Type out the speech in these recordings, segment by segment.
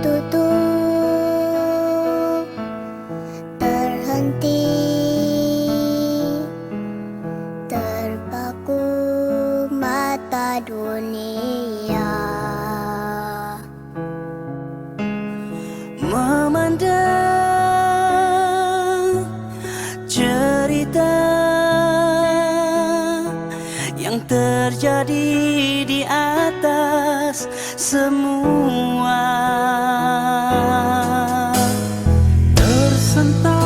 Tertutup, terhenti, terpaku mata dunia, memandang cerita yang terjadi di atas semua. Tersentak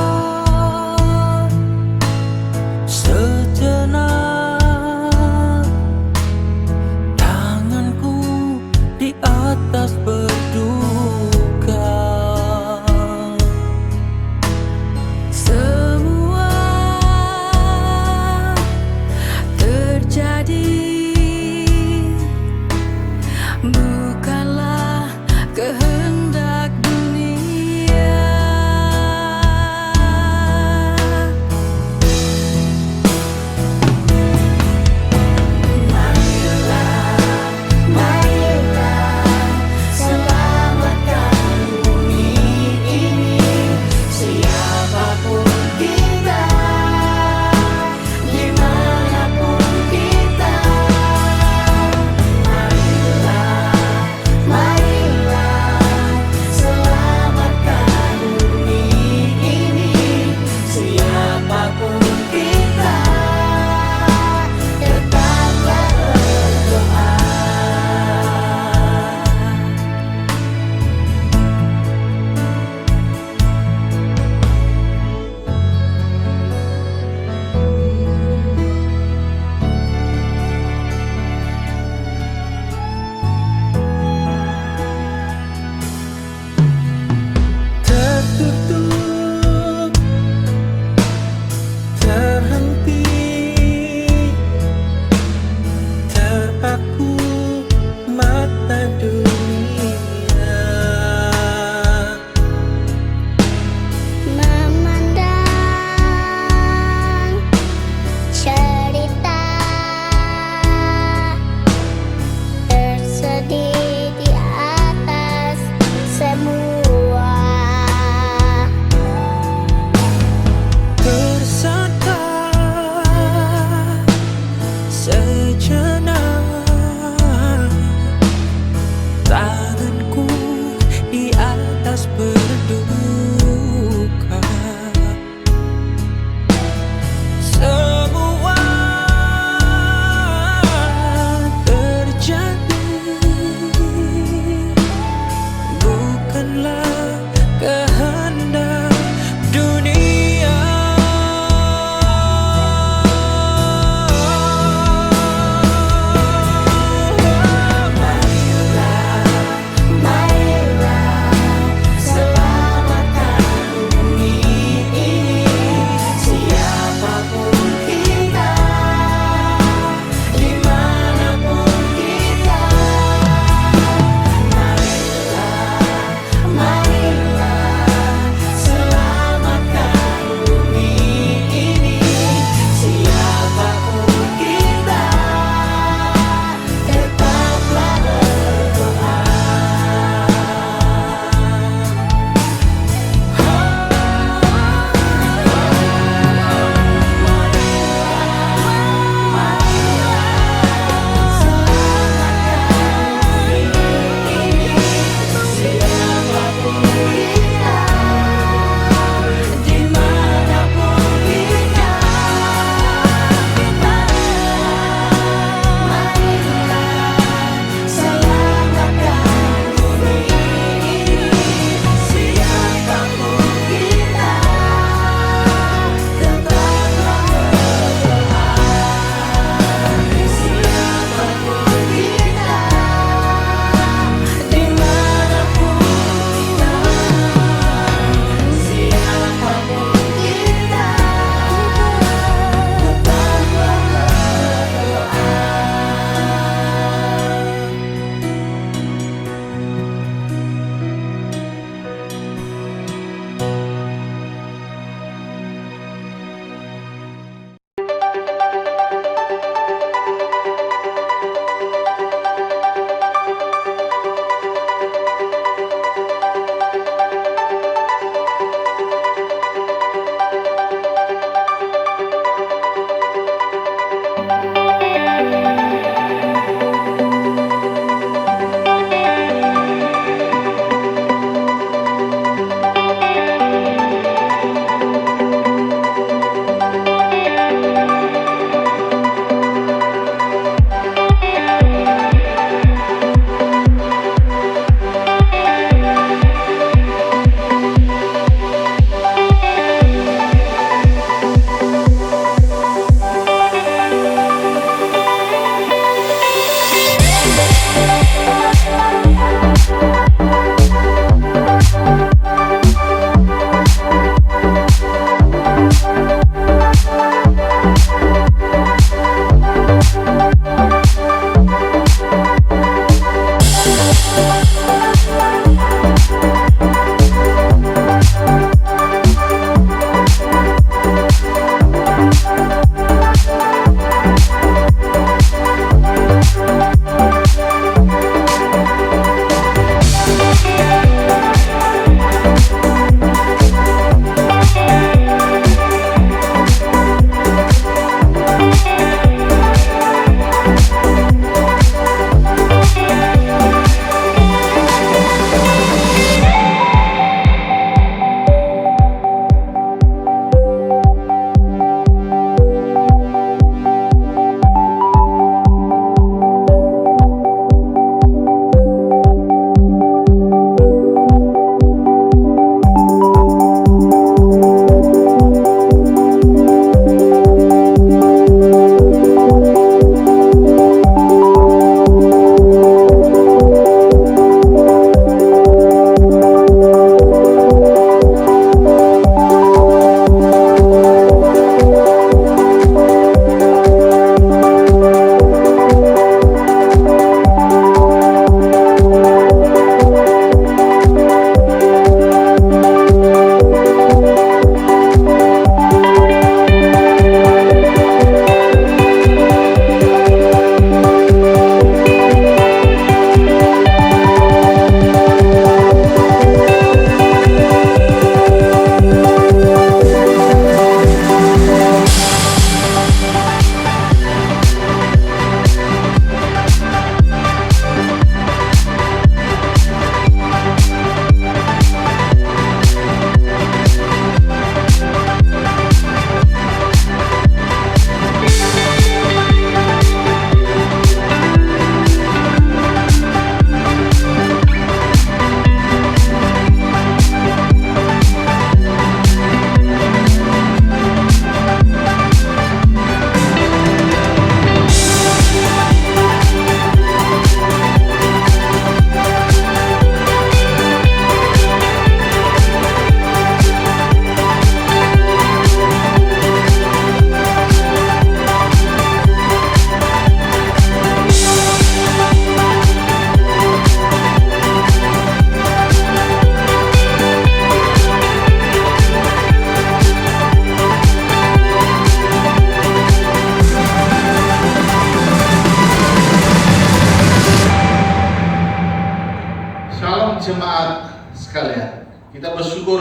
sejenak, tanganku di atas berduka. Semua terjadi bukanlah kehendak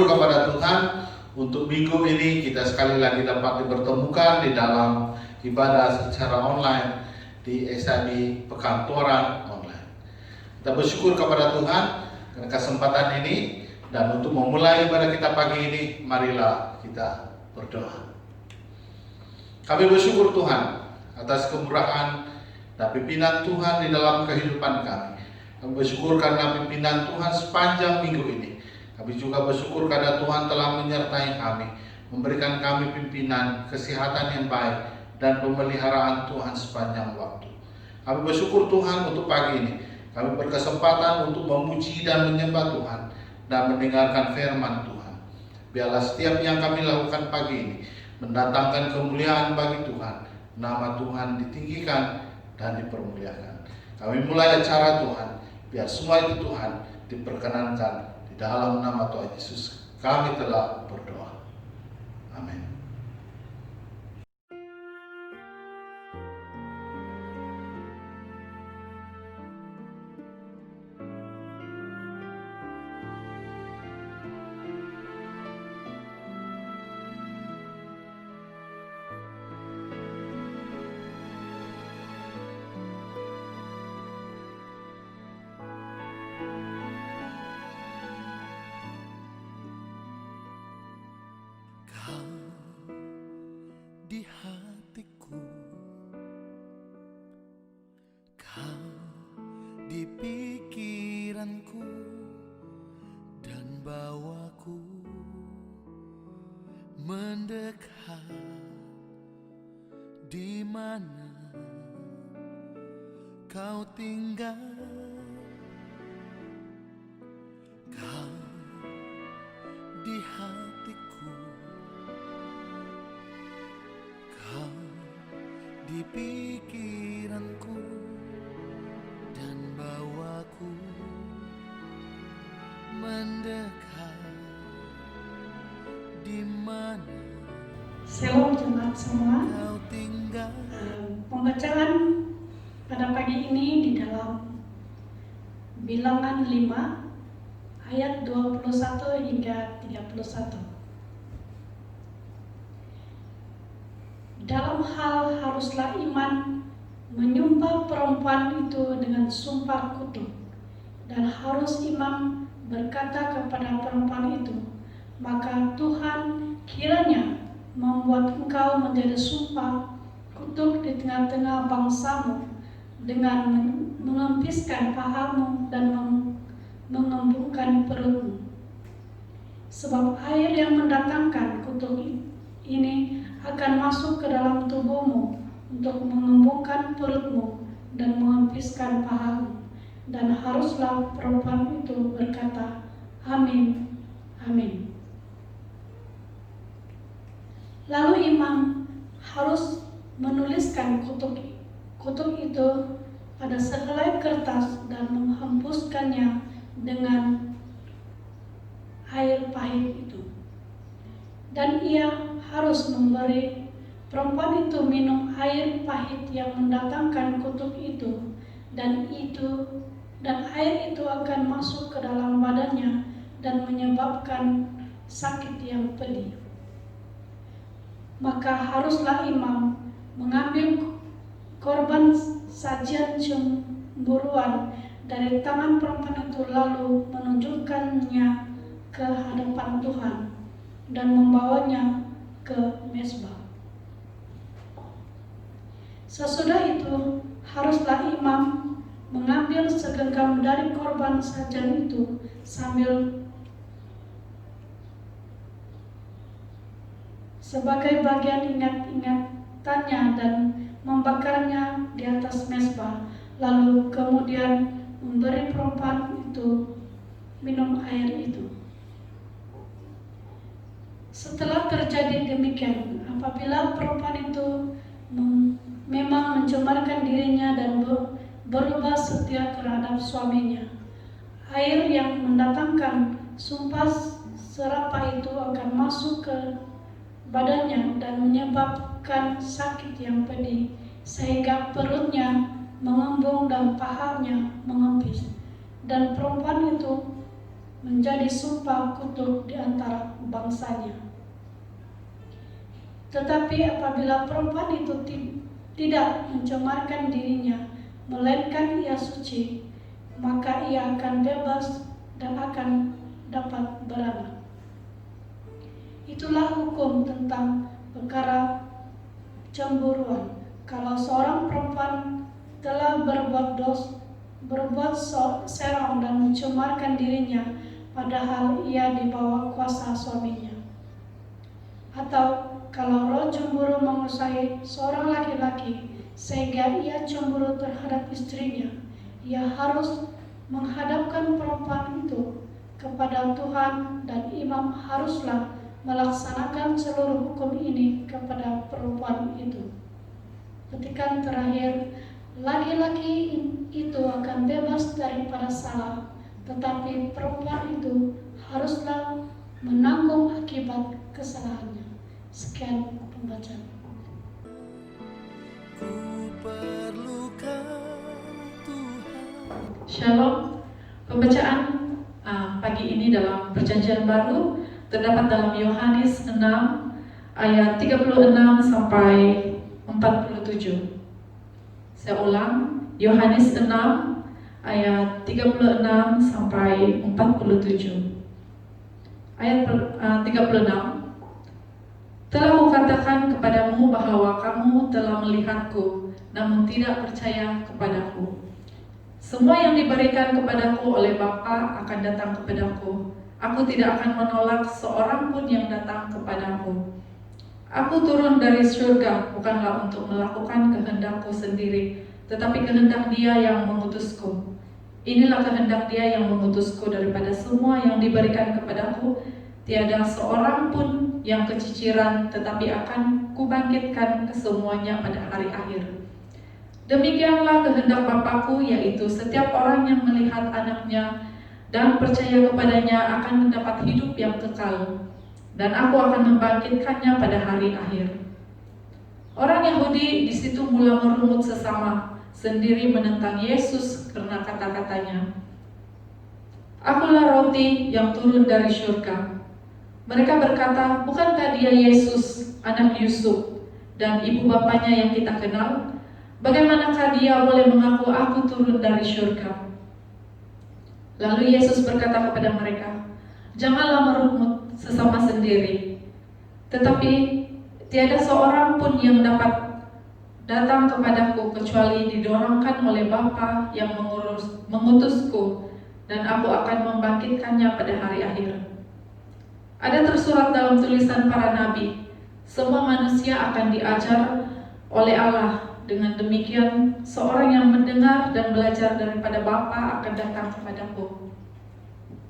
bersyukur kepada Tuhan untuk minggu ini kita sekali lagi dapat dipertemukan di dalam ibadah secara online di SIB Pekantoran online. Kita bersyukur kepada Tuhan karena kesempatan ini, dan untuk memulai ibadah kita pagi ini, marilah kita berdoa. Kami bersyukur Tuhan atas kemurahan dan pimpinan Tuhan di dalam kehidupan kami. Kami bersyukur karena pimpinan Tuhan sepanjang minggu ini. Kami juga bersyukur karena Tuhan telah menyertai kami, memberikan kami pimpinan, kesehatan yang baik, dan pemeliharaan Tuhan sepanjang waktu. Kami bersyukur Tuhan untuk pagi ini. Kami berkesempatan untuk memuji dan menyembah Tuhan dan mendengarkan firman Tuhan. Biarlah setiap yang kami lakukan pagi ini mendatangkan kemuliaan bagi Tuhan. Nama Tuhan ditinggikan dan dipermuliakan. Kami mulai acara Tuhan, biar semua itu Tuhan diperkenankan. Di dalam nama Tuhan Yesus kami telah berdoa. Amin. Di hatiku, kau di pikiranku, dan bawaku mendekat. Di mana kau tinggal, kau di hatiku, di pikiranku, dan bawaku mendekat. Di mana Shalom jemaat semua. kau tinggal. Pembacaan pada pagi ini di dalam Bilangan 5 ayat 21 hingga 31. Dalam hal haruslah iman menyumpah perempuan itu dengan sumpah kutuk, dan harus imam berkata kepada perempuan itu, maka Tuhan kiranya membuat engkau menjadi sumpah kutuk di tengah-tengah bangsamu dengan mengempiskan pahamu dan mengembungkan perutmu. Sebab air yang mendatangkan kutuk ini akan masuk ke dalam tubuhmu untuk mengembungkan perutmu dan mengempiskan pahamu. Dan haruslah perempuan itu berkata, Amin, Amin. Lalu imam harus menuliskan kutuk itu pada sehelai kertas dan menghembuskannya dengan air pahit itu. Dan ia harus memberi perempuan itu minum air pahit yang mendatangkan kutuk itu, dan air itu akan masuk ke dalam badannya dan menyebabkan sakit yang pedih. Maka haruslah imam mengambil korban sajian cemburuan dari tangan perempuan itu, lalu menunjukkannya ke hadapan Tuhan dan membawanya ke mezbah. Sesudah itu haruslah imam mengambil segenggam dari korban sajian itu sambil sebagai bagian ingat-ingatannya dan membakarnya di atas mezbah, lalu kemudian memberi perempuan itu minum air itu. Setelah terjadi demikian, apabila perempuan itu memang mencemarkan dirinya dan berubah setia terhadap suaminya, air yang mendatangkan sumpah serapah itu akan masuk ke badannya dan menyebabkan sakit yang pedih, sehingga perutnya mengembung dan pahanya mengempis. Dan perempuan itu menjadi sumpah kutuk di antara bangsanya. Tetapi apabila perempuan itu tidak mencemarkan dirinya, melainkan ia suci, maka ia akan bebas dan akan dapat beranak. Itulah hukum tentang perkara cemburuan. Kalau seorang perempuan telah berbuat serong dan mencemarkan dirinya, padahal ia di bawah kuasa suaminya. Atau kalau roh cemburu menguasai seorang laki-laki sehingga ia cemburu terhadap istrinya, ia harus menghadapkan perempuan itu kepada Tuhan, dan imam haruslah melaksanakan seluruh hukum ini kepada perempuan itu. Petikan terakhir, laki-laki itu akan bebas daripada salah, tetapi perempuan itu haruslah menanggung akibat kesalahannya. Sekian pembacaan. Ku perlukan Tuhan. Shalom. Pembacaan pagi ini dalam Perjanjian Baru terdapat dalam Yohanes 6 ayat 36 sampai 47. Saya ulang, Yohanes 6 ayat 36 sampai 47. Ayat 36. Telah kukatakan kepadamu bahwa kamu telah melihatku, namun tidak percaya kepadaku. Semua yang diberikan kepadaku oleh Bapa akan datang kepadaku. Aku tidak akan menolak seorang pun yang datang kepadaku. Aku turun dari surga bukanlah untuk melakukan kehendakku sendiri, tetapi kehendak Dia yang mengutusku. Inilah kehendak Dia yang mengutusku daripada semua yang diberikan kepadaku. Tiada seorang pun yang keciciran, tetapi akan kubangkitkan kesemuanya pada hari akhir. Demikianlah kehendak Bapa-Ku, yaitu setiap orang yang melihat Anaknya dan percaya kepadanya akan mendapat hidup yang kekal, dan Aku akan membangkitkannya pada hari akhir. Orang Yahudi di situ mula merungut sesama, sendiri menentang Yesus karena kata-katanya. Akulah roti yang turun dari surga. Mereka berkata, bukankah Dia Yesus, anak Yusuf, dan ibu bapanya yang kita kenal? Bagaimanakah Dia boleh mengaku aku turun dari surga? Lalu Yesus berkata kepada mereka, janganlah merungut sesama sendiri. Tetapi tiada seorang pun yang dapat datang kepadaku kecuali didorongkan oleh Bapa yang mengutusku, dan aku akan membangkitkannya pada hari akhir. Ada tersurat dalam tulisan para nabi, semua manusia akan diajar oleh Allah. Dengan demikian, seorang yang mendengar dan belajar daripada Bapa akan datang kepadaku.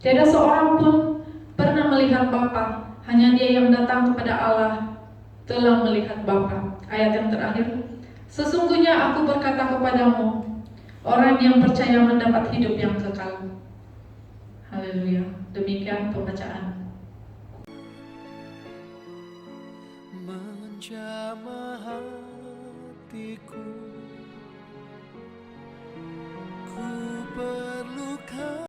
Tiada seorang pun pernah melihat Bapa, hanya Dia yang datang kepada Allah telah melihat Bapa. Ayat yang terakhir, sesungguhnya aku berkata kepadamu, orang yang percaya mendapat hidup yang kekal. Haleluya. Demikian pembacaan. Menjamah hatiku, ku perlukan.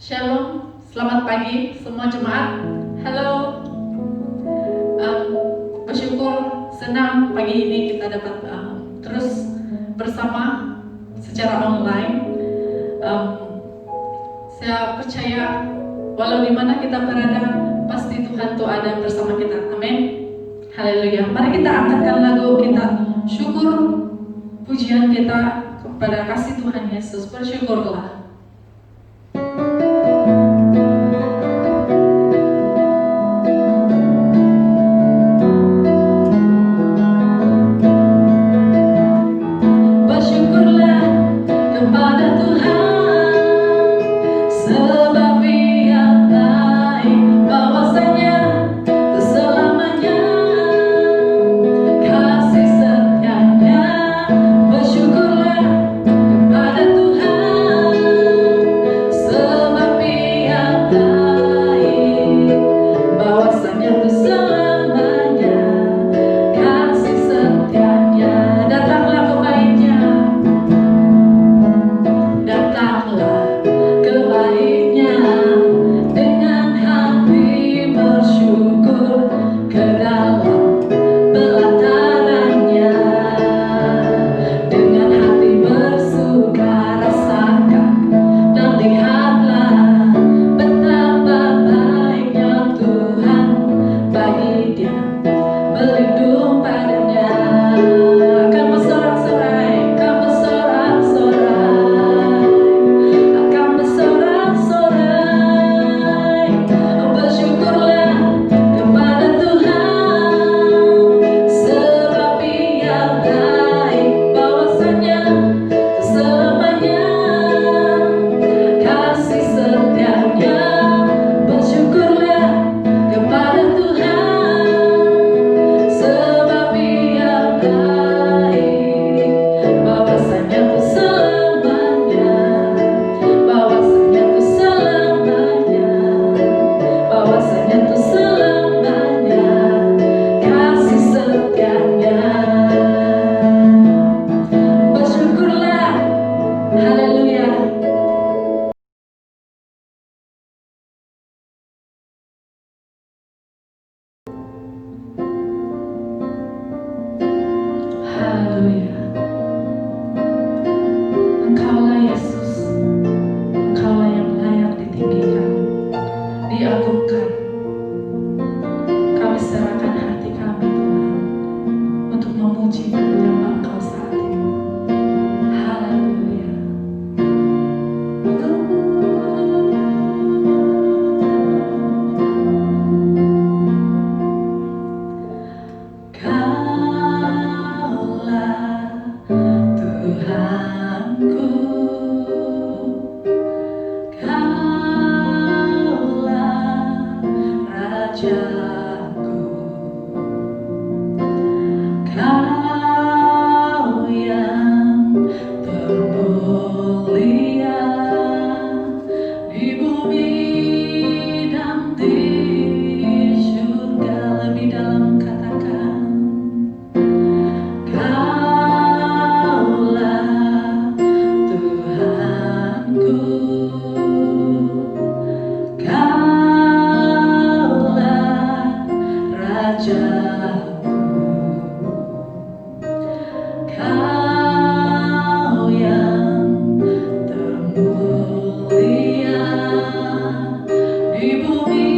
Shalom, selamat pagi semua jemaat. Halo, bersyukur senang pagi ini kita dapat terus bersama secara online. Saya percaya walau di mana kita berada, pasti Tuhan tuh ada bersama kita. Amin. Haleluya. Mari kita angkatkan lagu kita, syukur pujian kita kepada kasih Tuhan Yesus. Bersyukurlah. Bersyukurlah kepada Tuhan, sebab Ia baik, bahwasanya selamanya kasih setianya. Bersyukurlah kepada Tuhan, sebab Ia baik, bahwasanya selamanya kasih setianya. Datanglah kebaiknya, datanglah kebaiknya. serahkan hati kami Tuhan untuk memuji dan menyembah Engkau saat ini. Haleluya. Kaulah Tuhanku, Kaulah Rajaku, Kau yang termulia di bumi dan di surga. Lebih dalam katakan, Kaulah Tuhanku, Kaulah Rajaku, Kau yang termulia di bumi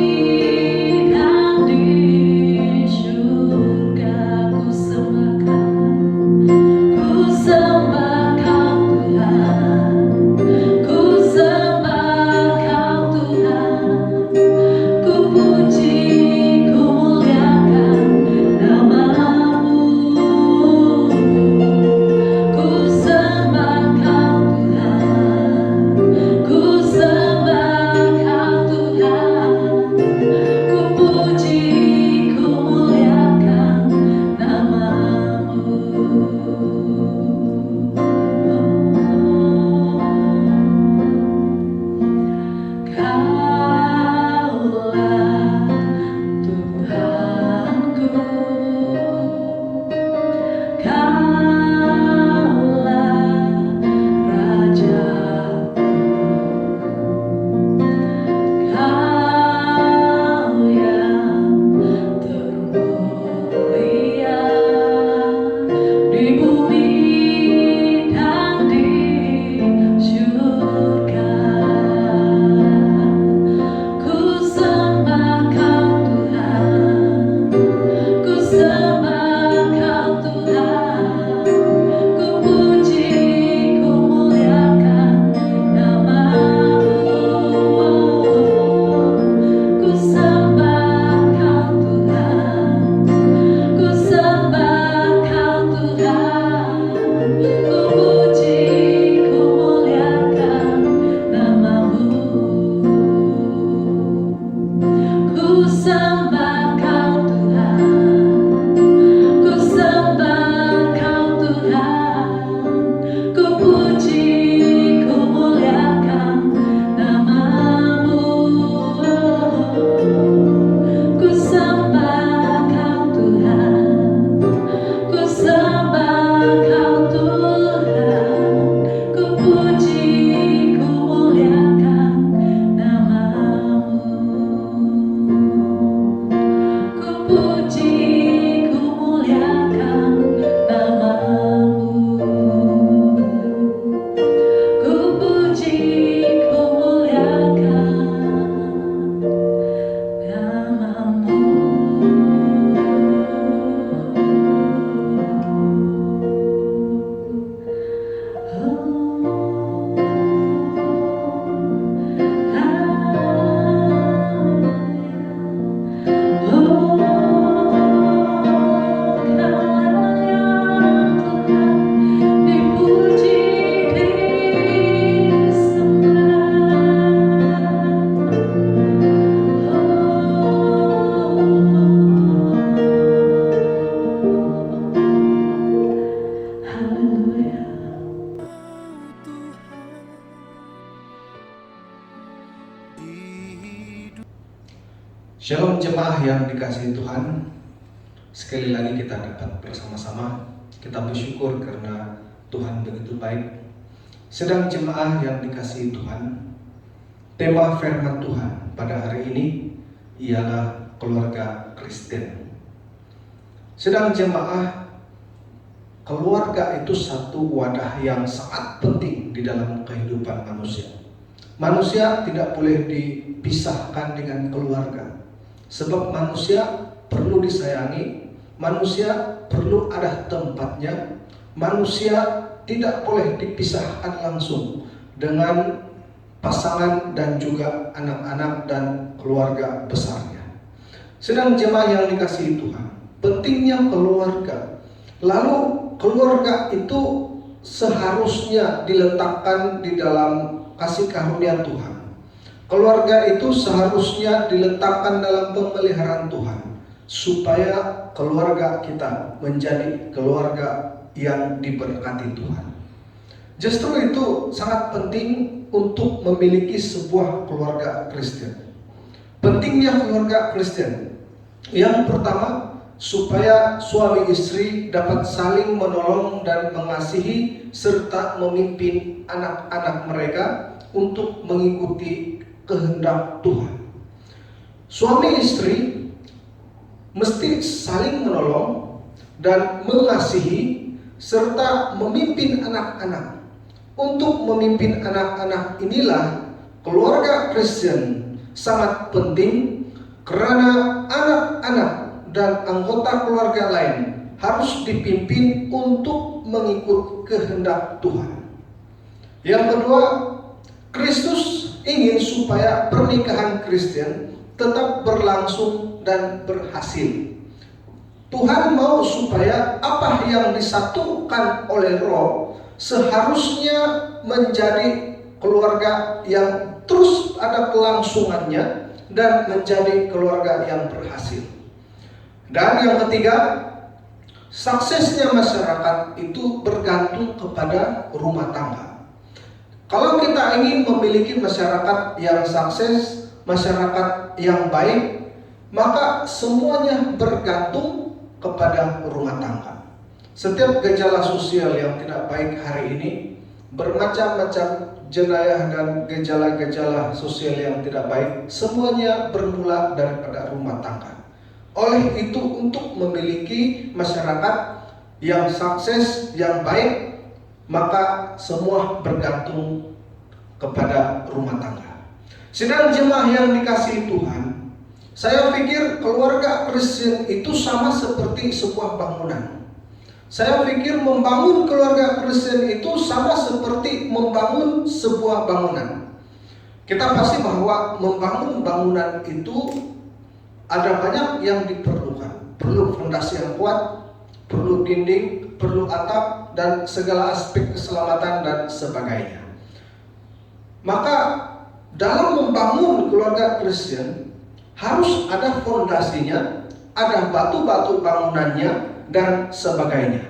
dan di surga. Ku sembah Kau Tuhan, ku sembah Kau Tuhan, ku puji, ku muliakan nama-Mu. Ku sembah Kau Tuhan, ku sembah Kau Tuhan, ku puji, ku muliakan nama-Mu. Kaulah Tuhanku, Kaulah Rajaku, Kau yang termulia di bumi dan di surga. Ku sembah Kau Tuhan, ku sembah Kau Tuhan, ku puji, ku muliakan nama-Mu. Ku sembah Kau Tuhan, ku sembah Kau Tuhan, ku puji, ku muliakan nama-Mu. Ku sembah Kau Tuhan, ku sembah Kau Tuhan, ku puji, ku muliakan nama-Mu. Ku sembah Kau Tuhan, ku sembah Kau Tuhan, ku puji, ku muliakan nama-Mu. Ku puji, ku muliakan nama-Mu. Ku puji, ku muliakan nama-Mu. Dipuji, disembah. Haleluya. Shalom jemaah yang dikasihi Tuhan. Sekali lagi kita dapat bersama-sama. Kita bersyukur karena Tuhan begitu baik. Sedang jemaah yang dikasihi Tuhan, tema firman Tuhan pada hari ini ialah keluarga Kristen. Sedang jemaah, keluarga itu satu wadah yang sangat penting di dalam kehidupan manusia. Manusia tidak boleh dipisahkan dengan keluarga, sebab manusia perlu disayangi, manusia perlu ada tempatnya, manusia tidak boleh dipisahkan langsung dengan pasangan dan juga anak-anak dan keluarga besarnya. Sedang jemaah yang dikasihi Tuhan, pentingnya keluarga. Lalu keluarga itu seharusnya diletakkan di dalam kasih karunia Tuhan. Keluarga itu seharusnya diletakkan dalam pemeliharaan Tuhan, supaya keluarga kita menjadi keluarga yang diberkati Tuhan. Justru itu sangat penting untuk memiliki sebuah keluarga Kristen. Pentingnya keluarga Kristen, yang pertama, supaya suami istri dapat saling menolong dan mengasihi serta memimpin anak-anak mereka untuk mengikuti kehendak Tuhan. Suami istri mesti saling menolong dan mengasihi serta memimpin anak-anak. Untuk memimpin anak-anak inilah keluarga Kristen sangat penting, karena anak-anak dan anggota keluarga lain harus dipimpin untuk mengikut kehendak Tuhan. Yang kedua, Kristus ingin supaya pernikahan Kristen tetap berlangsung dan berhasil. Tuhan mau supaya apa yang disatukan oleh Roh seharusnya menjadi keluarga yang terus ada kelangsungannya dan menjadi keluarga yang berhasil. Dan yang ketiga, suksesnya masyarakat itu bergantung kepada rumah tangga. Kalau kita ingin memiliki masyarakat yang sukses, masyarakat yang baik, maka semuanya bergantung kepada rumah tangga. Setiap gejala sosial yang tidak baik hari ini, bermacam-macam jenayah dan gejala-gejala sosial yang tidak baik, semuanya bermula daripada rumah tangga. Oleh itu, untuk memiliki masyarakat yang sukses, yang baik, maka semua bergantung kepada rumah tangga. Sedang jemaah yang dikasihi Tuhan, saya pikir keluarga Kristen itu sama seperti sebuah bangunan. Saya pikir membangun keluarga Kristen itu sama seperti membangun sebuah bangunan. Kita pasti bahwa membangun bangunan itu ada banyak yang diperlukan. Perlu fondasi yang kuat, perlu dinding, perlu atap, dan segala aspek keselamatan dan sebagainya. Maka dalam membangun keluarga Kristen harus ada fondasinya, ada batu-batu bangunannya, dan sebagainya.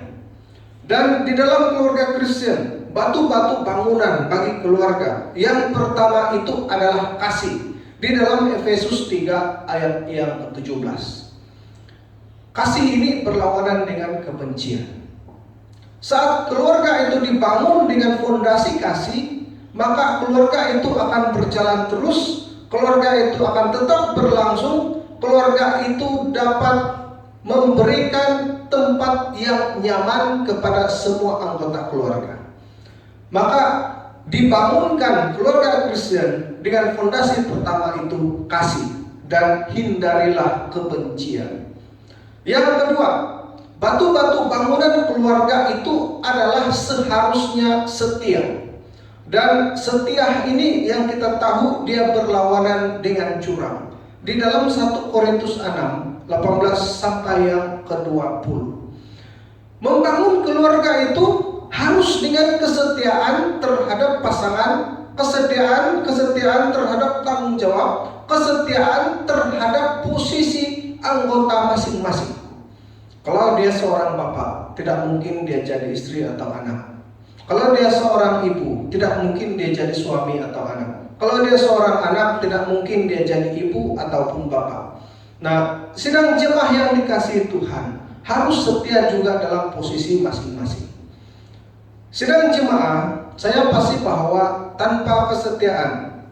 Dan di dalam keluarga Kristen, batu-batu bangunan bagi keluarga yang pertama itu adalah kasih. Di dalam Efesus 3 ayat yang ke-17, kasih ini berlawanan dengan kebencian. Saat keluarga itu dibangun dengan fondasi kasih, maka keluarga itu akan berjalan terus, keluarga itu akan tetap berlangsung, keluarga itu dapat memberikan tempat yang nyaman kepada semua anggota keluarga. Maka dibangunkan keluarga Kristen dengan fondasi pertama itu kasih, dan hindarilah kebencian. Yang kedua, batu-batu bangunan keluarga itu adalah seharusnya setia. Dan setia ini yang kita tahu dia berlawanan dengan curang. Di dalam 1 Korintus 6 18 sampai yang ke-20. Membangun keluarga itu harus dengan kesetiaan terhadap pasangan, kesetiaan terhadap tanggung jawab, kesetiaan terhadap posisi anggota masing-masing. Kalau dia seorang bapak, tidak mungkin dia jadi istri atau anak. Kalau dia seorang ibu, tidak mungkin dia jadi suami atau anak. Kalau dia seorang anak, tidak mungkin dia jadi ibu ataupun bapak. Nah, sidang jemaah yang dikasihi Tuhan harus setia juga dalam posisi masing-masing. Sidang jemaah, saya pasti bahwa tanpa kesetiaan,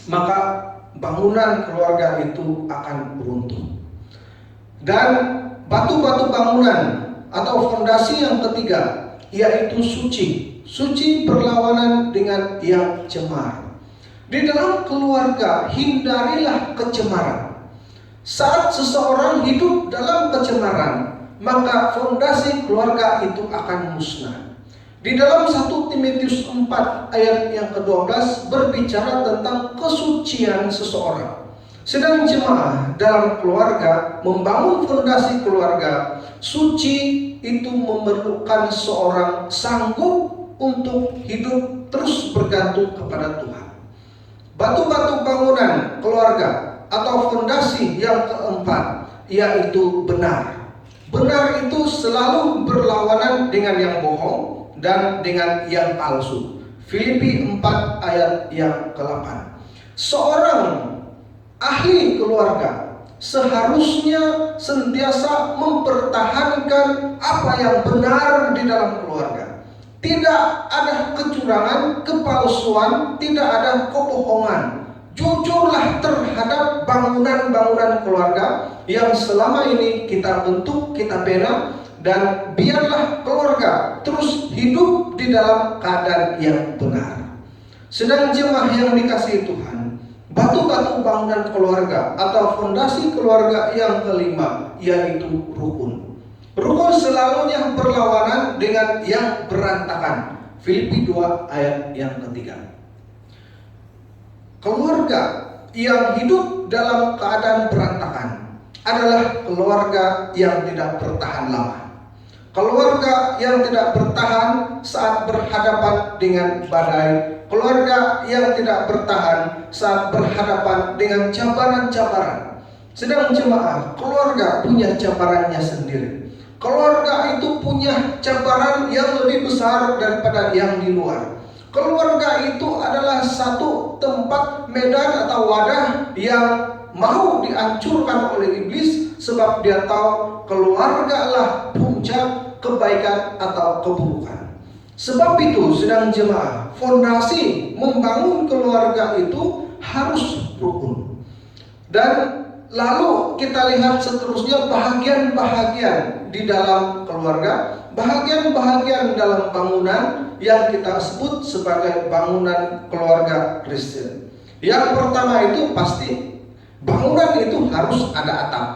maka bangunan keluarga itu akan runtuh. Dan batu-batu bangunan atau fondasi yang ketiga, yaitu suci. Suci berlawanan dengan yang cemar. Di dalam keluarga, hindarilah kecemaran. Saat seseorang hidup dalam kebenaran, maka fondasi keluarga itu akan musnah. Di dalam 1 Timotius 4 ayat yang ke-12 berbicara tentang kesucian seseorang. Sedang jemaah dalam keluarga membangun fondasi keluarga suci itu memerlukan seorang sanggup untuk hidup terus bergantung kepada Tuhan. Batu-batu bangunan keluarga atau fondasi yang keempat yaitu benar. Benar itu selalu berlawanan dengan yang bohong dan dengan yang palsu. Filipi 4 ayat yang ke-8. Seorang ahli keluarga seharusnya sentiasa mempertahankan apa yang benar di dalam keluarga. Tidak ada kecurangan, kepalsuan, tidak ada kebohongan. Jujurlah terhadap bangunan-bangunan keluarga yang selama ini kita bentuk, kita bina, dan biarlah keluarga terus hidup di dalam keadaan yang benar. Sedang jemaah yang dikasihi Tuhan, batu-batu bangunan keluarga atau fondasi keluarga yang kelima yaitu rukun. Rukun selalunya berlawanan dengan yang berantakan. Filipi 2 ayat yang ketiga. Keluarga yang hidup dalam keadaan berantakan adalah keluarga yang tidak bertahan lama. Keluarga yang tidak bertahan saat berhadapan dengan badai. Keluarga yang tidak bertahan saat berhadapan dengan cabaran-cabaran. Sedang jemaah, keluarga punya cabarannya sendiri. Keluarga itu punya cabaran yang lebih besar daripada yang di luar. Keluarga itu adalah satu tempat, medan atau wadah yang mau dihancurkan oleh iblis, sebab dia tahu keluarga lah puncak kebaikan atau keburukan. Sebab itu sedang jemaah, fondasi membangun keluarga itu harus rukun. Dan lalu kita lihat seterusnya bahagian-bahagian di dalam keluarga, bahagian-bahagian dalam bangunan yang kita sebut sebagai bangunan keluarga Kristen. Yang pertama itu pasti bangunan itu harus ada atap.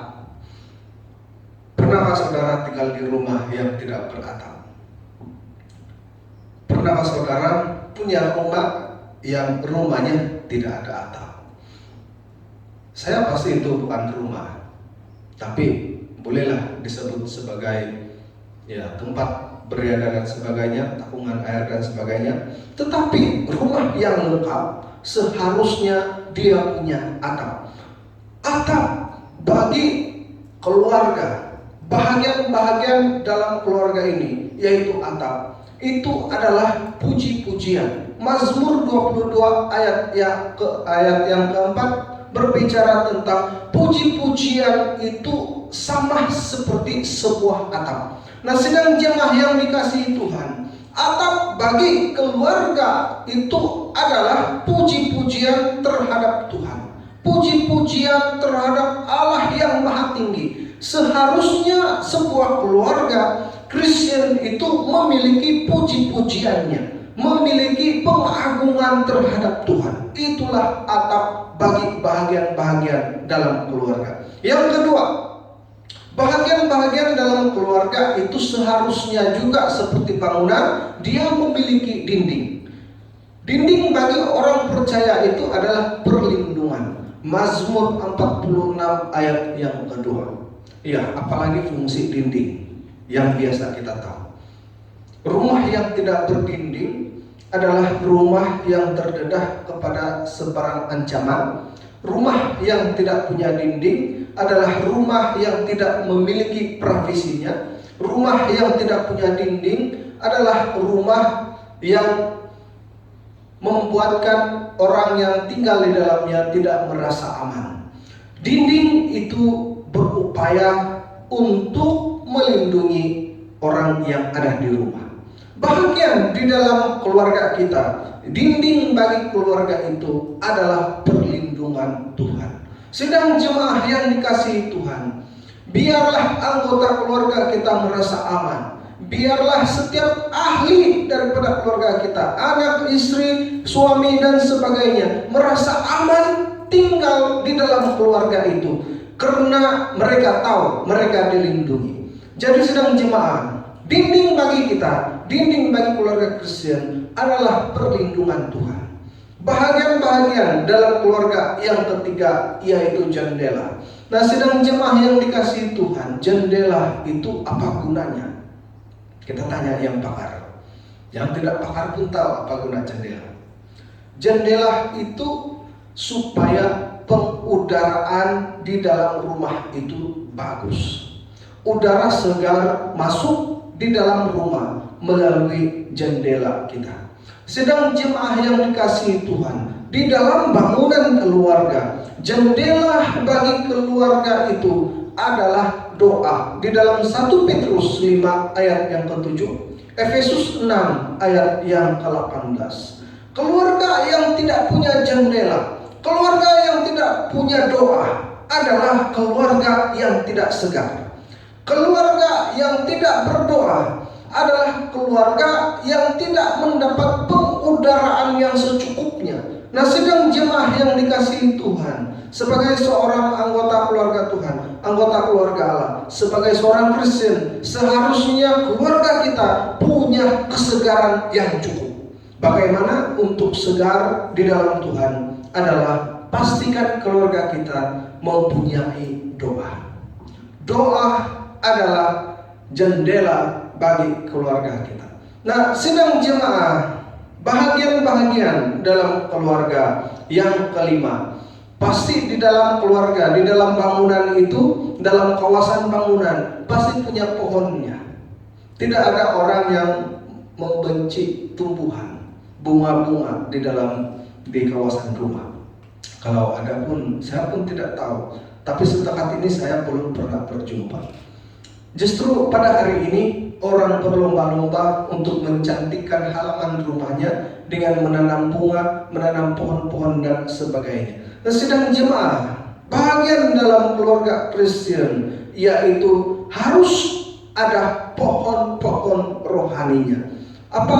Pernahkah saudara tinggal di rumah yang tidak beratap? Pernahkah saudara punya rumah yang rumahnya tidak ada atap? Saya pasti itu bukan rumah, tapi bolehlah disebut sebagai tempat beriadah dan sebagainya, tapungan air dan sebagainya. Tetapi rumah yang lengkap seharusnya dia punya atap. Atap bagi keluarga, bahagian-bahagian dalam keluarga ini yaitu atap. Itu adalah puji-pujian. Mazmur 22 ayat yang keempat berbicara tentang puji-pujian itu sama seperti sebuah atap. Nah, sedang jemaah yang dikasihi Tuhan, atap bagi keluarga itu adalah puji-pujian terhadap Tuhan, puji-pujian terhadap Allah yang Maha Tinggi. Seharusnya sebuah keluarga Kristen itu memiliki puji-pujiannya, memiliki pengagungan terhadap Tuhan. Itulah atap bagi bahagian-bahagian dalam keluarga. Yang kedua, bahagian-bahagian dalam keluarga itu seharusnya juga seperti bangunan, dia memiliki dinding. Dinding bagi orang percaya itu adalah perlindungan. Mazmur 46 ayat yang kedua. Apalagi fungsi dinding yang biasa kita tahu. Rumah yang tidak berdinding adalah rumah yang terdedah kepada sebarang ancaman. Rumah yang tidak punya dinding adalah rumah yang tidak memiliki privasinya. Rumah yang tidak punya dinding adalah rumah yang membuatkan orang yang tinggal di dalamnya tidak merasa aman. Dinding itu berupaya untuk melindungi orang yang ada di rumah. Bahagian di dalam keluarga kita, dinding bagi keluarga itu adalah perlindungan Tuhan. Sedang jemaah yang dikasihi Tuhan, biarlah anggota keluarga kita merasa aman. Biarlah setiap ahli daripada keluarga kita, anak, istri, suami dan sebagainya, merasa aman tinggal di dalam keluarga itu. karena mereka tahu mereka dilindungi. Jadi sedang jemaah, dinding bagi kita, dinding bagi keluarga Kristen adalah perlindungan Tuhan. Bahagian-bahagian dalam keluarga yang ketiga yaitu jendela. Nah, sedang jemaah yang dikasihi Tuhan, jendela itu apa gunanya? Kita tanya yang pakar. Yang tidak pakar pun tahu apa guna jendela. Jendela itu supaya pengudaraan di dalam rumah itu bagus. Udara segar masuk di dalam rumah melalui jendela kita. Sedang jemaah yang dikasihi Tuhan, di dalam bangunan keluarga, jendela bagi keluarga itu adalah doa. Di dalam 1 Petrus 5 ayat yang ke-7, Efesus 6 ayat yang ke-18. Keluarga yang tidak punya jendela, keluarga yang tidak punya doa adalah keluarga yang tidak segar. Keluarga yang tidak berdoa adalah keluarga yang tidak mendapat pengudaraan yang secukupnya. Nah, sedang jemaah yang dikasihi Tuhan, sebagai seorang anggota keluarga Tuhan, anggota keluarga Allah, sebagai seorang Kristen, seharusnya keluarga kita punya kesegaran yang cukup. Bagaimana untuk segar di dalam Tuhan adalah pastikan keluarga kita mempunyai doa. Doa adalah jendela bagi keluarga kita. Nah, sedang jemaah, bahagian-bahagian dalam keluarga yang kelima, pasti di dalam keluarga, di dalam bangunan itu, dalam kawasan bangunan pasti punya pohonnya. Tidak ada orang yang membenci tumbuhan, bunga-bunga di kawasan rumah. Kalau ada pun, saya pun tidak tahu. Tapi setakat ini saya belum pernah berjumpa. Justru pada hari ini orang berlomba-lomba untuk mencantikkan halaman rumahnya dengan menanam bunga, menanam pohon-pohon dan sebagainya. Nah, sedang jemaah, bahagian dalam keluarga Kristen yaitu harus ada pohon-pohon rohaninya. Apa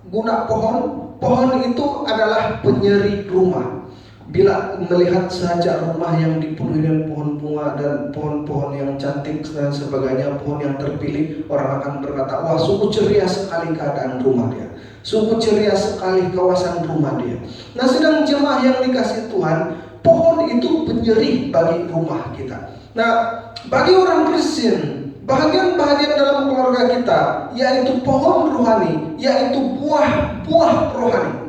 guna pohon? Pohon itu adalah penyeri rumah. Bila melihat saja rumah yang dipenuhi dengan pohon bunga dan pohon-pohon yang cantik dan sebagainya, pohon yang terpilih, orang akan berkata, wah, sungguh ceria sekali keadaan rumah dia, sungguh ceria sekali kawasan rumah dia. Nah, sedang jemaah yang dikasihi Tuhan, pohon itu penyeri bagi rumah kita. Nah, bagi orang Kristen, bahagian-bahagian dalam keluarga kita yaitu pohon rohani, yaitu buah-buah rohani.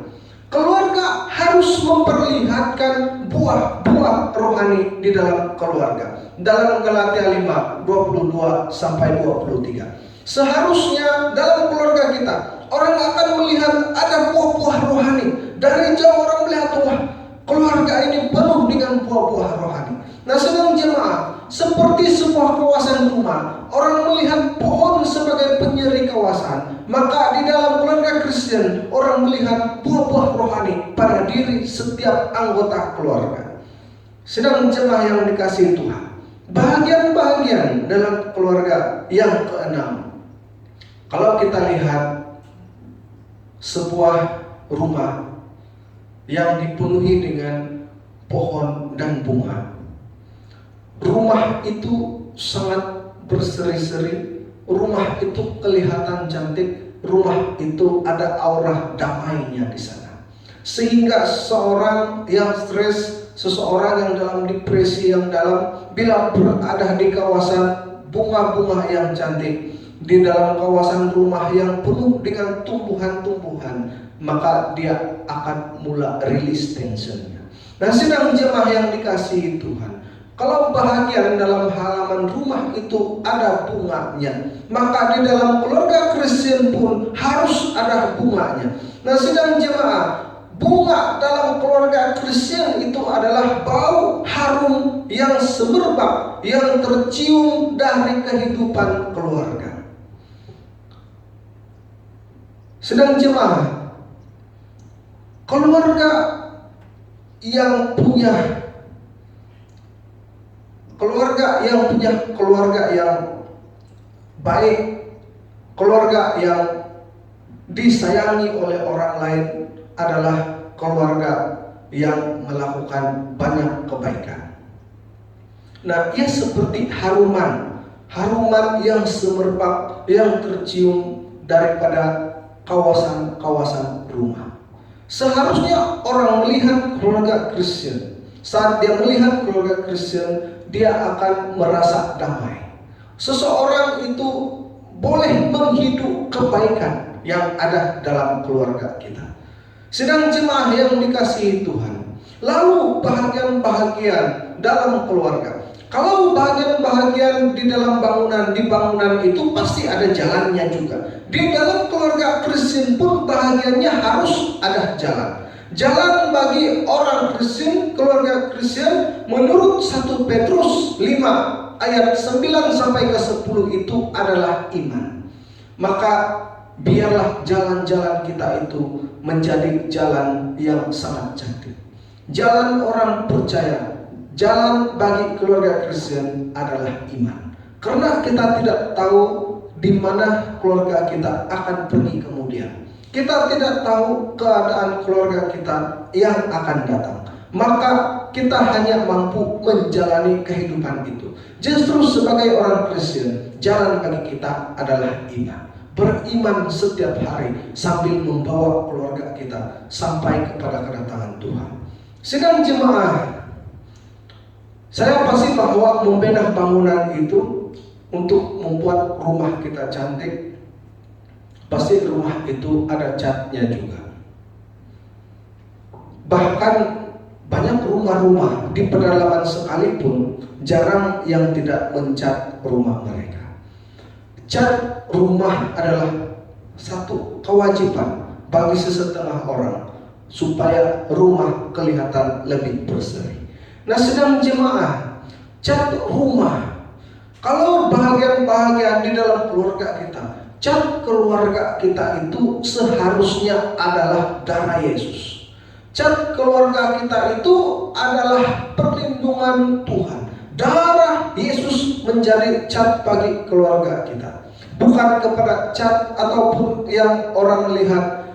Keluarga harus memperlihatkan buah-buah rohani di dalam keluarga. Dalam Galatia 5, 22 sampai 23. Seharusnya dalam keluarga kita, orang akan melihat ada buah-buah rohani. Dari jauh orang melihat, wah, keluarga ini penuh dengan buah-buah rohani. Nah, sedang jemaah, seperti sebuah kawasan rumah, orang melihat pohon sebagai penyeri kawasan, maka di dalam keluarga Kristen orang melihat buah-buah rohani pada diri setiap anggota keluarga. Sedang jemaah yang dikasihi Tuhan, bahagian-bahagian dalam keluarga yang keenam, kalau kita lihat sebuah rumah yang dipenuhi dengan pohon dan bunga, rumah itu sangat berseri-seri, rumah itu kelihatan cantik, rumah itu ada aura damainya di sana. Sehingga seorang yang stres, seseorang yang dalam depresi yang dalam, bila berada di kawasan bunga-bunga yang cantik, di dalam kawasan rumah yang penuh dengan tumbuhan-tumbuhan, maka dia akan mulai rilis tensionnya. Nah, sedang jemaah yang dikasihi Tuhan, kalau bahagian dalam halaman rumah itu ada bunganya, maka di dalam keluarga Kristen pun harus ada bunganya. Nah, sedang jemaah, bunga dalam keluarga Kristen itu adalah bau harum yang semerbak, yang tercium dari kehidupan keluarga. Sedang jemaah, keluarga yang punya keluarga yang baik, keluarga yang disayangi oleh orang lain adalah keluarga yang melakukan banyak kebaikan. Nah, ia seperti haruman yang semerbak yang tercium daripada kawasan-kawasan rumah. Seharusnya orang melihat keluarga Kristen, saat dia melihat keluarga Kristen, dia akan merasa damai. Seseorang itu boleh menghidup kebaikan yang ada dalam keluarga kita. Sedang jemaah yang dikasihi Tuhan, lalu bahagian-bahagian dalam keluarga. Kalau bahagian-bahagian di dalam bangunan itu pasti ada jalannya juga. Di dalam keluarga Kristen pun bahagiannya harus ada jalan. Jalan bagi orang Kristen, keluarga Kristen, menurut 1 Petrus 5 ayat 9 sampai ke 10 itu adalah iman. Maka biarlah jalan-jalan kita itu menjadi jalan yang sangat cantik. Jalan orang percaya, jalan bagi keluarga Kristen adalah iman. Karena kita tidak tahu di mana keluarga kita akan pergi kemudian. Kita tidak tahu keadaan keluarga kita yang akan datang. Maka kita hanya mampu menjalani kehidupan itu. Justru sebagai orang Kristen, jalan bagi kita adalah iman. Beriman setiap hari sambil membawa keluarga kita sampai kepada kedatangan Tuhan. Sedang jemaah, saya pasti bahwa membina bangunan itu untuk membuat rumah kita cantik, pasti rumah itu ada catnya juga. Bahkan banyak rumah-rumah di pedalaman sekalipun jarang yang tidak mencat rumah mereka. Cat rumah adalah satu kewajiban bagi sesetengah orang supaya rumah kelihatan lebih berseri. Nah, sedang jemaah, cat rumah, kalau bahagian-bahagian di dalam keluarga kita, cat keluarga kita itu seharusnya adalah darah Yesus. Cat keluarga kita itu adalah perlindungan Tuhan. Darah Yesus menjadi cat bagi keluarga kita. Bukan kepada cat ataupun yang orang lihat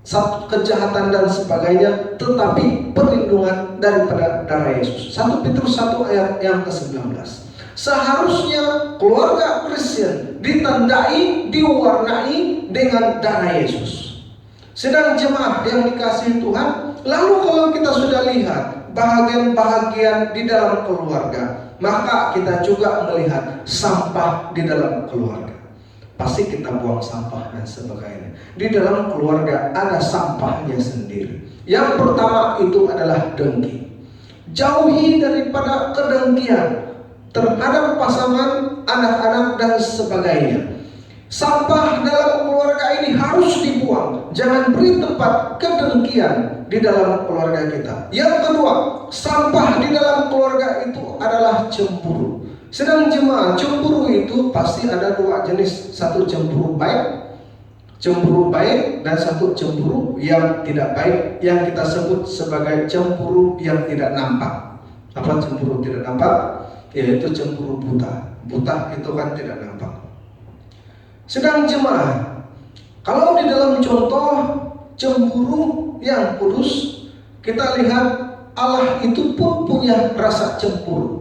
satu kejahatan dan sebagainya, tetapi perlindungan daripada darah Yesus. 1 Petrus 1 ayat yang ke-19. Seharusnya keluarga Kristen ditandai, diwarnai dengan darah Yesus. Sedang jemaah yang dikasihi Tuhan, lalu kalau kita sudah lihat bahagian-bahagian di dalam keluarga, maka kita juga melihat sampah di dalam keluarga. Pasti kita buang sampah dan sebagainya. Di dalam keluarga ada sampahnya sendiri. Yang pertama itu adalah dengki. Jauhi daripada kedengkian terhadap pasangan, anak-anak dan sebagainya. Sampah dalam keluarga ini harus dibuang. Jangan beri tempat kedengkian di dalam keluarga kita. Yang kedua, sampah di dalam keluarga itu adalah cemburu. Sedang jemaah, cemburu itu pasti ada dua jenis. Satu cemburu baik dan satu cemburu yang tidak baik, yang kita sebut sebagai cemburu yang tidak nampak. Apa cemburu tidak nampak? Yaitu cemburu buta. Buta itu kan tidak nampak. Sedang jemaah, kalau di dalam contoh cemburu yang kudus, kita lihat Allah itu pun punya rasa cemburu.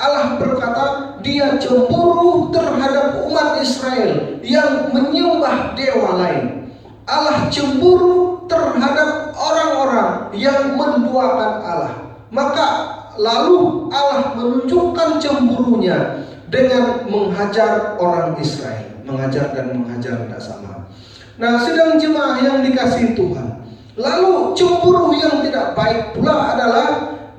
Allah berkata, Dia cemburu terhadap umat Israel yang menyembah dewa lain. Allah cemburu terhadap orang-orang yang menduakan Allah. Maka lalu Allah menunjukkan cemburunya dengan menghajar orang Israel. Mengajar dan menghajar tidak sama. Nah, sedang jemaah yang dikasihi Tuhan, lalu cemburu yang tidak baik pula adalah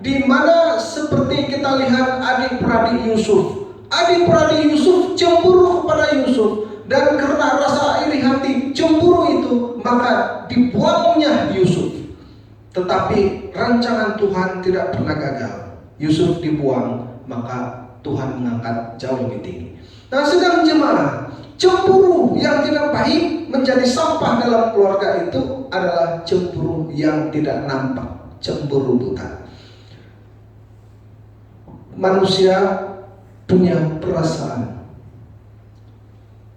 di mana seperti kita lihat adik-beradik Yusuf. Adik-beradik Yusuf cemburu kepada Yusuf, dan karena rasa iri hati cemburu itu, maka dibuangnya Yusuf. Tetapi rancangan Tuhan tidak pernah gagal. Yusuf dibuang, maka Tuhan mengangkat jauh lebih tinggi. Nah, sedang jemaah, cemburu yang tidak baik menjadi sampah dalam keluarga itu adalah cemburu yang tidak nampak, cemburu buta. Manusia punya perasaan,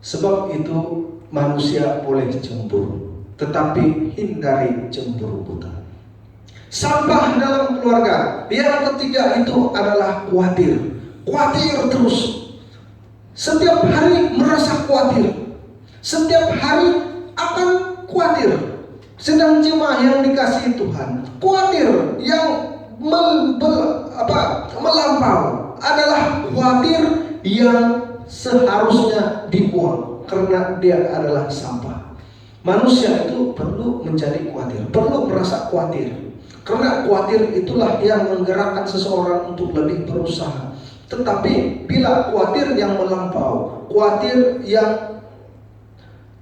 sebab itu manusia boleh cemburu, tetapi hindari cemburu buta. Sampah dalam keluarga. Yang ketiga itu adalah khawatir. Khawatir terus. Setiap hari merasa khawatir. Setiap hari akan khawatir. Sedang jemaah yang dikasihi Tuhan, khawatir yang melampau adalah khawatir yang seharusnya dibuang karena dia adalah sampah. Manusia itu perlu menjadi khawatir, perlu merasa khawatir. Karena khawatir itulah yang menggerakkan seseorang untuk lebih berusaha. Tetapi bila khawatir yang melampau, khawatir yang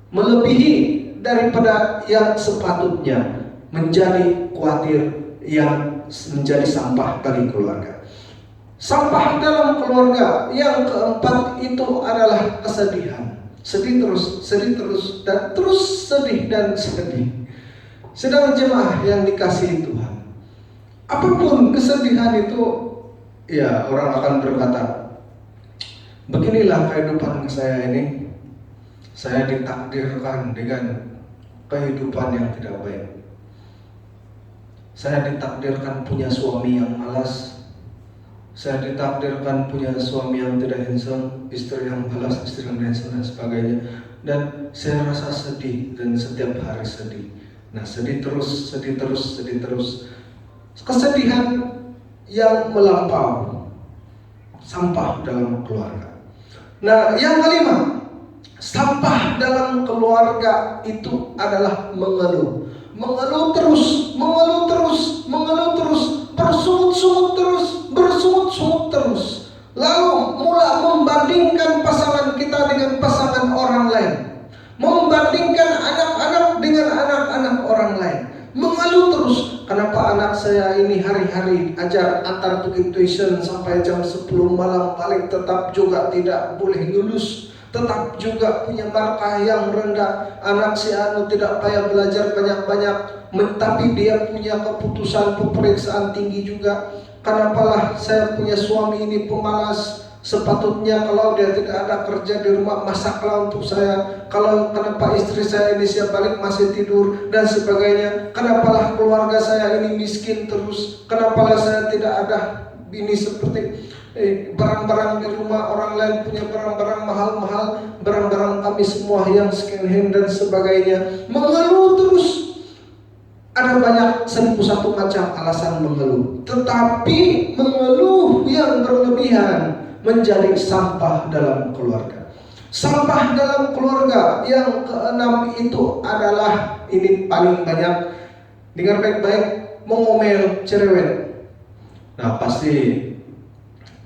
melebihi daripada yang sepatutnya, menjadi khawatir yang menjadi sampah bagi keluarga. Sampah dalam keluarga yang keempat itu adalah kesedihan. Sedih terus, dan terus sedih dan sedih. Sedang jemaah yang dikasihi Tuhan, apapun kesedihan itu, ya orang akan berkata, beginilah kehidupan saya ini. Saya ditakdirkan dengan kehidupan yang tidak baik. Saya ditakdirkan punya suami yang malas. Saya ditakdirkan punya suami yang tidak handsome, istri yang malas, istri yang handsome dan sebagainya. Dan saya rasa sedih dan setiap hari sedih. Nah, sedih terus. Kesedihan yang melampau, sampah dalam keluarga. Nah, yang kelima, sampah dalam keluarga itu adalah mengeluh. Mengeluh terus, bersungut-sungut terus. Lalu mulai membandingkan pasangan kita dengan pasangan orang lain. Membandingkan anak-anak dengan anak-anak orang lain. Mengeluh terus, kenapa anak saya ini hari-hari ajar antar pergi tuition sampai jam 10 malam balik tetap juga tidak boleh lulus, tetap juga punya markah yang rendah. Anak si anu tidak payah belajar banyak-banyak, tapi dia punya keputusan peperiksaan tinggi juga. Kenapalah saya punya suami ini pemalas? Sepatutnya kalau dia tidak ada kerja di rumah, masaklah untuk saya. Kenapa istri saya ini siap balik masih tidur dan sebagainya? Kenapalah keluarga saya ini miskin terus? Kenapalah saya tidak ada ini seperti barang-barang di rumah orang lain punya barang-barang mahal-mahal, barang-barang kami semua yang second hand dan sebagainya. Mengeluh terus. Ada banyak 1.001 macam alasan mengeluh. Tetapi mengeluh yang berlebihan menjadi sampah dalam keluarga. Sampah dalam keluarga yang keenam itu adalah, ini paling banyak, dengar baik-baik, mengomel cerewet. Nah, pasti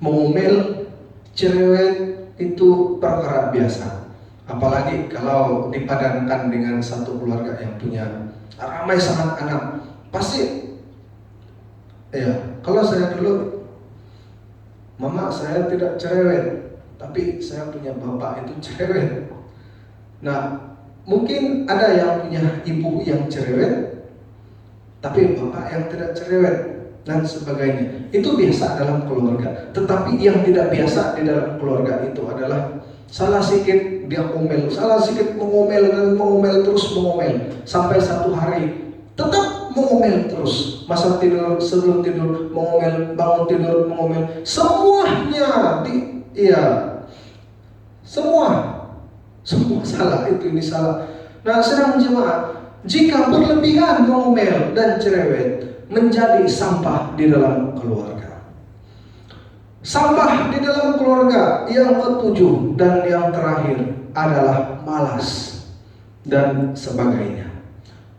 mengomel cerewet itu perkara biasa. Apalagi kalau dipadankan dengan satu keluarga yang punya ramai sangat anak. Pasti, ya, kalau saya dulu, mama saya tidak cerewet, tapi saya punya bapak itu cerewet. Nah, mungkin ada yang punya ibu yang cerewet, tapi bapak yang tidak cerewet dan sebagainya. Itu biasa dalam keluarga. Tetapi yang tidak biasa di dalam keluarga itu adalah salah sedikit dia ngomel, salah sedikit mengomel dan mengomel terus mengomel sampai satu hari tetap mengomel terus. Masa tidur, sebelum tidur mengomel, bangun tidur mengomel. Semuanya semua salah, ini salah. Nah, sedang jemaah, jika berlebihan mengomel dan cerewet menjadi sampah di dalam keluarga. Sampah di dalam keluarga yang ketujuh dan yang terakhir adalah malas dan sebagainya.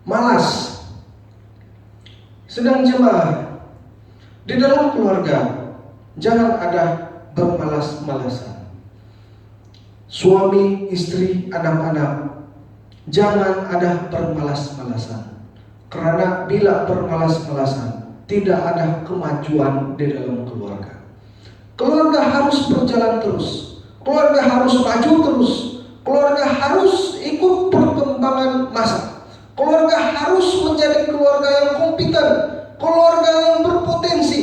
Malas. Sedang jemaah, di dalam keluarga jangan ada bermalas-malasan. Suami, istri, anak-anak, jangan ada bermalas-malasan. Karena bila bermalas-malasan, tidak ada kemajuan di dalam keluarga. Keluarga harus berjalan terus. Keluarga harus maju terus. Keluarga harus ikut perkembangan masa. Keluarga harus menjadi keluarga yang kompeten, keluarga yang berpotensi.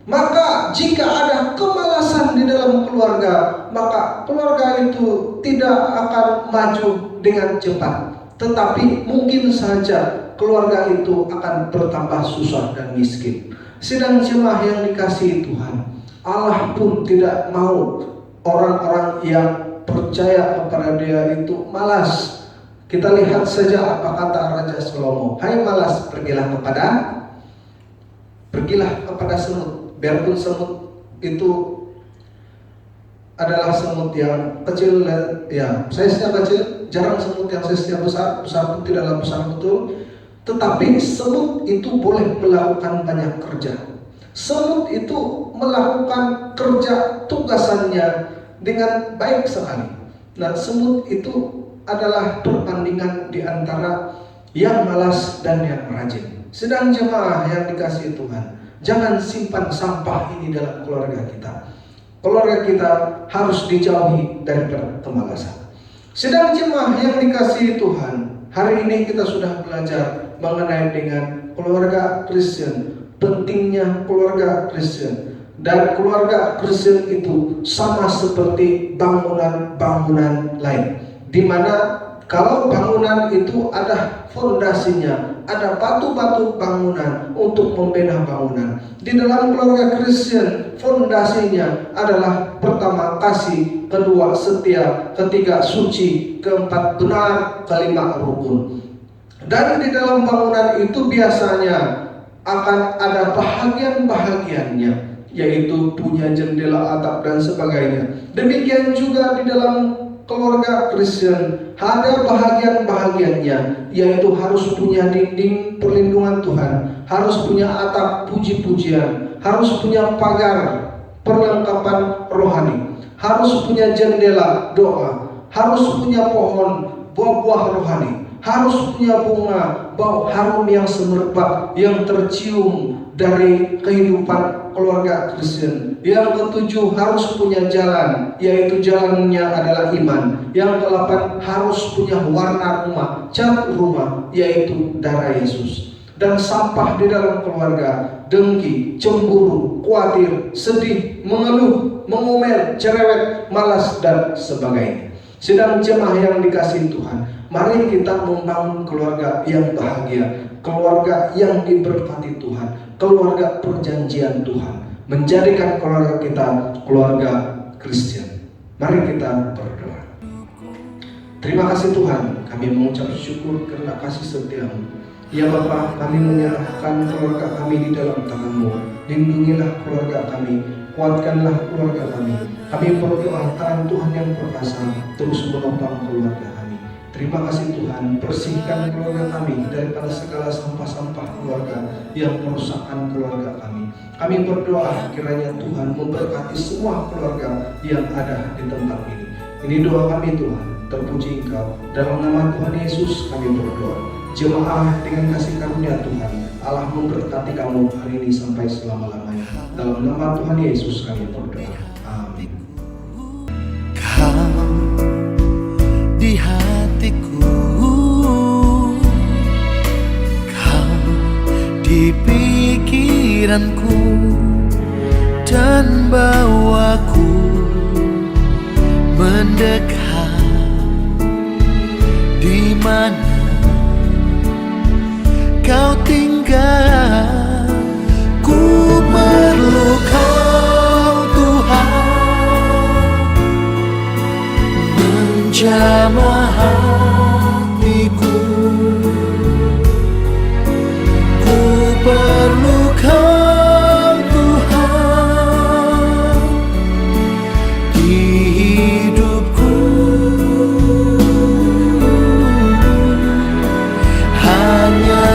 Maka jika ada kemalasan di dalam keluarga, maka keluarga itu tidak akan maju dengan cepat. Tetapi mungkin saja keluarga itu akan bertambah susah dan miskin. Sedang jemaah yang dikasihi Tuhan, Allah pun tidak mau orang-orang yang percaya kepada Dia itu malas. Kita lihat saja apa kata Raja Salomo. Hai malas, pergilah kepada semut. Biarpun semut itu adalah semut yang kecil, ya size-nya kecil, jarang semut yang size-nya besar pun tidaklah besar betul. Tetapi semut itu boleh melakukan banyak kerja. Semut itu melakukan kerja tugasannya dengan baik sekali. Nah, semut itu adalah perbandingan di antara yang malas dan yang rajin. Sedang jemaah yang dikasihi Tuhan, jangan simpan sampah ini dalam keluarga kita. Keluarga kita harus dijauhi dari kemalasan. Sedang jemaah yang dikasihi Tuhan, hari ini kita sudah belajar mengenai dengan keluarga Kristen, pentingnya keluarga Kristen. Dan keluarga Kristen itu sama seperti bangunan-bangunan lain, di mana kalau bangunan itu ada fondasinya, ada batu-batu bangunan untuk membina bangunan. Di dalam keluarga Kristen, fondasinya adalah pertama kasih, kedua setia, ketiga suci, keempat benar, kelima rukun. Dan di dalam bangunan itu biasanya akan ada bahagian-bahagiannya, yaitu punya jendela, atap dan sebagainya. Demikian juga di dalam keluarga Kristen ada bahagian-bahagiannya, yaitu harus punya dinding perlindungan Tuhan, harus punya atap puji-pujian, harus punya pagar perlengkapan rohani, harus punya jendela doa, harus punya pohon buah-buah rohani, harus punya bunga bau harum yang semerbak yang tercium dari kehidupan keluarga Kristen. Yang ketujuh, harus punya jalan, yaitu jalannya adalah iman. Yang kedelapan, harus punya warna rumah, cat rumah, yaitu darah Yesus. Dan sampah di dalam keluarga, dengki, cemburu, khawatir, sedih, mengeluh, mengomel, cerewet, malas dan sebagainya. Sedang jemaah yang dikasihi Tuhan, mari kita membangun keluarga yang bahagia, keluarga yang diberkati Tuhan, keluarga perjanjian Tuhan, menjadikan keluarga kita keluarga Kristen. Mari kita berdoa. Terima kasih Tuhan, kami mengucap syukur karena kasih setia-Mu. Ya Bapa, kami menyerahkan keluarga kami di dalam tangan-Mu. Lindungilah keluarga kami, kuatkanlah keluarga kami. Kami berdoa tangan Tuhan yang perkasa terus menopang keluarga kami. Terima kasih Tuhan, bersihkan keluarga kami daripada segala sampah-sampah keluarga yang merusakkan keluarga kami. Kami berdoa kiranya Tuhan memberkati semua keluarga yang ada di tempat ini. Ini doa kami Tuhan, terpuji Engkau. Dalam nama Tuhan Yesus kami berdoa. Jemaah dengan kasih karunia Tuhan, Allah memberkati kamu hari ini sampai selama-lamanya. Dalam nama Tuhan Yesus kami berdoa. Amin. Kau di hatiku, Kau di pikiranku, dan bawaku mendekat di mana Kau tinggal. Ku perlu Kau Tuhan, menjamah hatiku. Ku perlu Kau Tuhan di hidupku. Hanya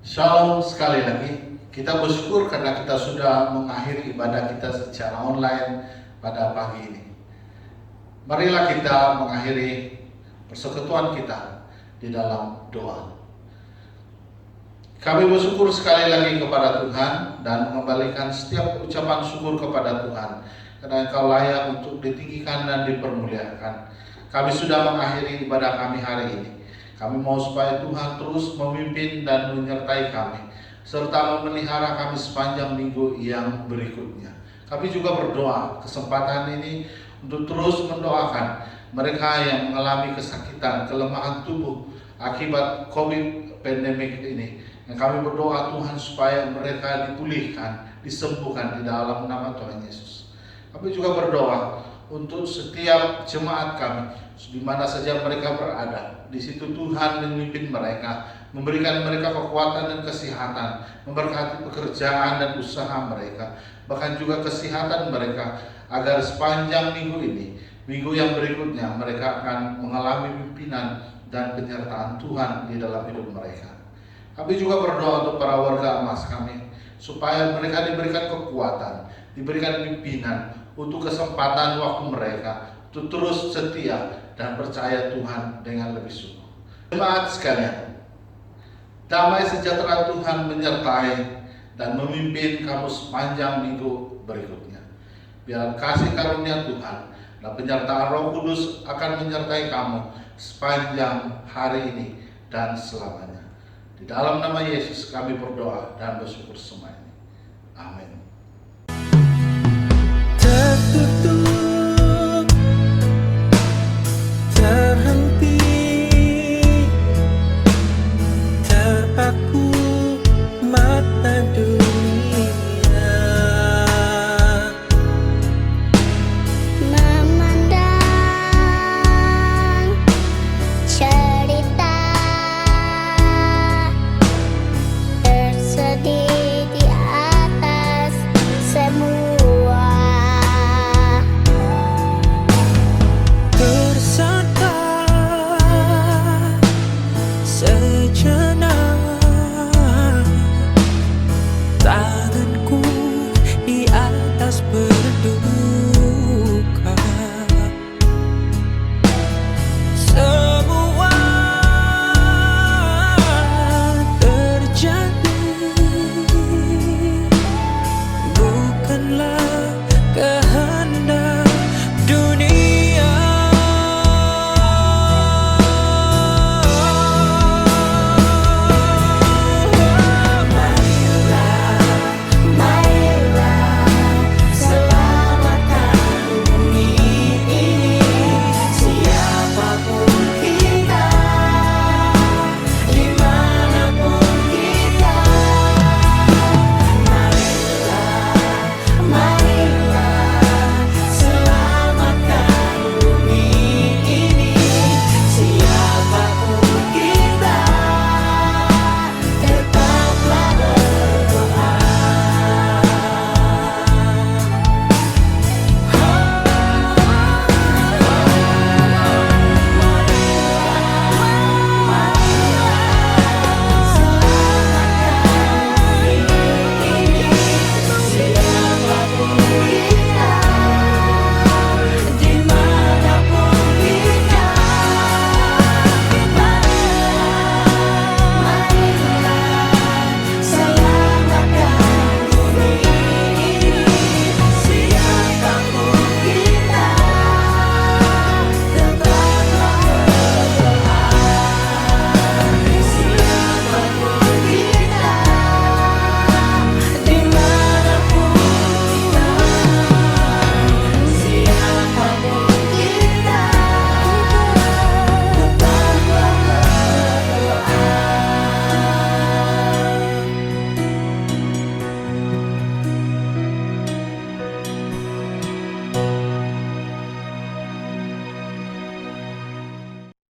Shalom sekali lagi. Kita bersyukur karena kita sudah mengakhiri ibadah kita secara online pada pagi ini. Marilah kita mengakhiri persekutuan kita di dalam doa. Kami bersyukur sekali lagi kepada Tuhan dan mengembalikan setiap ucapan syukur kepada Tuhan karena Engkau layak untuk ditinggikan dan dipermuliakan. Kami sudah mengakhiri ibadah kami hari ini. Kami mau supaya Tuhan terus memimpin dan menyertai kami serta memelihara kami sepanjang minggu yang berikutnya. Kami juga berdoa kesempatan ini untuk terus mendoakan mereka yang mengalami kesakitan, kelemahan tubuh akibat COVID pandemik ini. Dan kami berdoa Tuhan supaya mereka dipulihkan, disembuhkan di dalam nama Tuhan Yesus. Kami juga berdoa untuk setiap jemaat kami, di mana saja mereka berada. Di situ Tuhan memimpin mereka, memberikan mereka kekuatan dan kesehatan, memberkati pekerjaan dan usaha mereka, bahkan juga kesehatan mereka, agar sepanjang minggu ini, minggu yang berikutnya, mereka akan mengalami pimpinan dan penyertaan Tuhan di dalam hidup mereka. Kami juga berdoa untuk para warga emas kami, supaya mereka diberikan kekuatan, diberikan pimpinan untuk kesempatan waktu mereka, untuk terus setia dan percaya Tuhan dengan lebih sungguh. Jemaat sekalian, damai sejahtera Tuhan menyertai dan memimpin kamu sepanjang minggu berikutnya. Biar kasih karunia Tuhan dan penyertaan Roh Kudus akan menyertai kamu sepanjang hari ini dan selamanya. Di dalam nama Yesus kami berdoa dan bersyukur semua ini. Amin.